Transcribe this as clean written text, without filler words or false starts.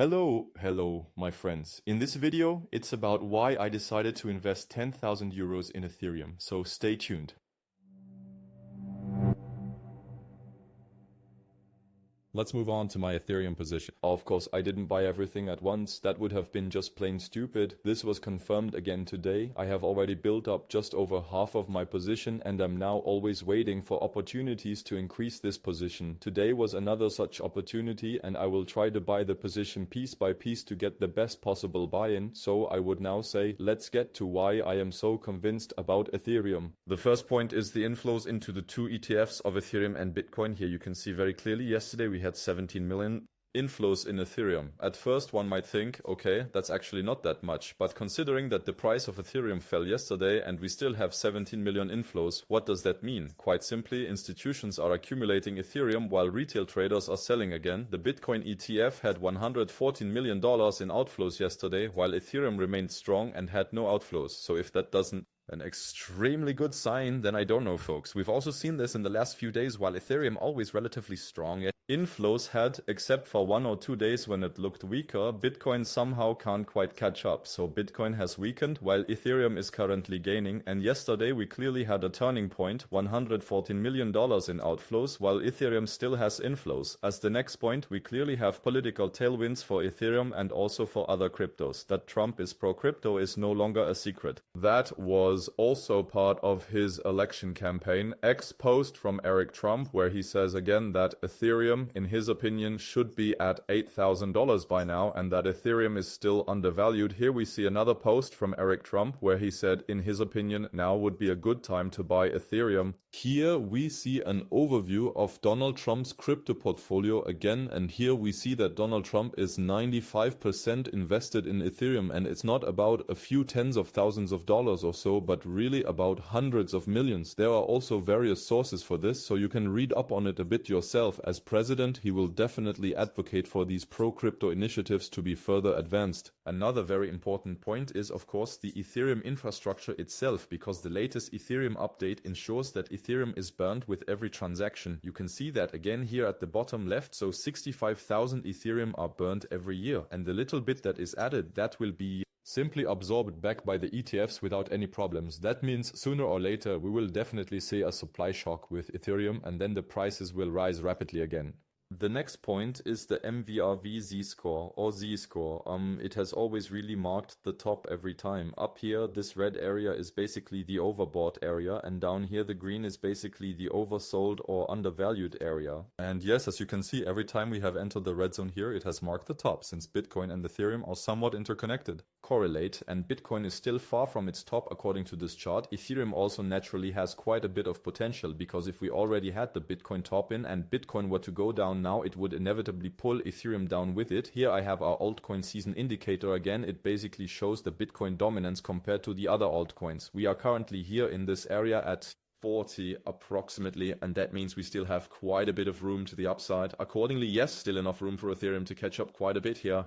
Hello, my friends. In this video, it's about why I decided to invest 10,000 euros in Ethereum, so stay tuned. Let's move on to my Ethereum position. Of course, I didn't buy everything at once. That would have been just plain stupid. This was confirmed again today. I have already built up just over half of my position and I'm now always waiting for opportunities to increase this position. Today was another such opportunity and I will try to buy the position piece by piece to get the best possible buy-in. So I would now say, let's get to why I am so convinced about Ethereum. The first point is the inflows into the two ETFs of Ethereum and Bitcoin. Here you can see very clearly yesterday we had 17 million inflows in Ethereum. At first one might think, okay, that's actually not that much, but considering that the price of Ethereum fell yesterday and we still have 17 million inflows, what does that mean? Quite simply, institutions are accumulating Ethereum while retail traders are selling again. The Bitcoin ETF had $114 million in outflows yesterday, while Ethereum remained strong and had no outflows. So if that doesn't an extremely good sign, then I don't know, folks. We've also seen this in the last few days. While Ethereum always relatively strong, inflows had, except for 1 or 2 days when it looked weaker, Bitcoin somehow can't quite catch up. So Bitcoin has weakened while Ethereum is currently gaining. And yesterday we clearly had a turning point, $114 million in outflows, while Ethereum still has inflows. As the next point, we clearly have political tailwinds for Ethereum and also for other cryptos. That Trump is pro-crypto is no longer a secret. That was also part of his election campaign. Post from Eric Trump where he says again that Ethereum, in his opinion, should be at $8,000 by now and that Ethereum is still undervalued. Here we see another post from Eric Trump where he said, in his opinion, now would be a good time to buy Ethereum. Here we see an overview of Donald Trump's crypto portfolio again, and here we see that Donald Trump is 95% invested in Ethereum, and it's not about a few tens of thousands of dollars or so, but really about hundreds of millions. There are also various sources for this, so you can read up on it a bit yourself. As president, he will definitely advocate for these pro-crypto initiatives to be further advanced. Another very important point is, of course, the Ethereum infrastructure itself, because the latest Ethereum update ensures that Ethereum is burned with every transaction. You can see that again here at the bottom left, so 65,000 Ethereum are burned every year, and the little bit that is added, that will be simply absorbed back by the ETFs without any problems. That means sooner or later we will definitely see a supply shock with Ethereum and then the prices will rise rapidly again. The next point is the MVRV-Z Score or Z Score. It has always really marked the top every time. Up here, this red area is basically the overbought area, and down here the green is basically the oversold or undervalued area. And yes, as you can see, every time we have entered the red zone here, it has marked the top, since Bitcoin and Ethereum are somewhat interconnected. Correlate, and Bitcoin is still far from its top according to this chart. Ethereum also naturally has quite a bit of potential, because if we already had the Bitcoin top in and Bitcoin were to go down now, it would inevitably pull Ethereum down with it. Here I have our altcoin season indicator again. It basically shows the Bitcoin dominance compared to the other altcoins. We are currently here in this area at 40 approximately, and that means we still have quite a bit of room to the upside. Accordingly, yes, still enough room for Ethereum to catch up quite a bit here.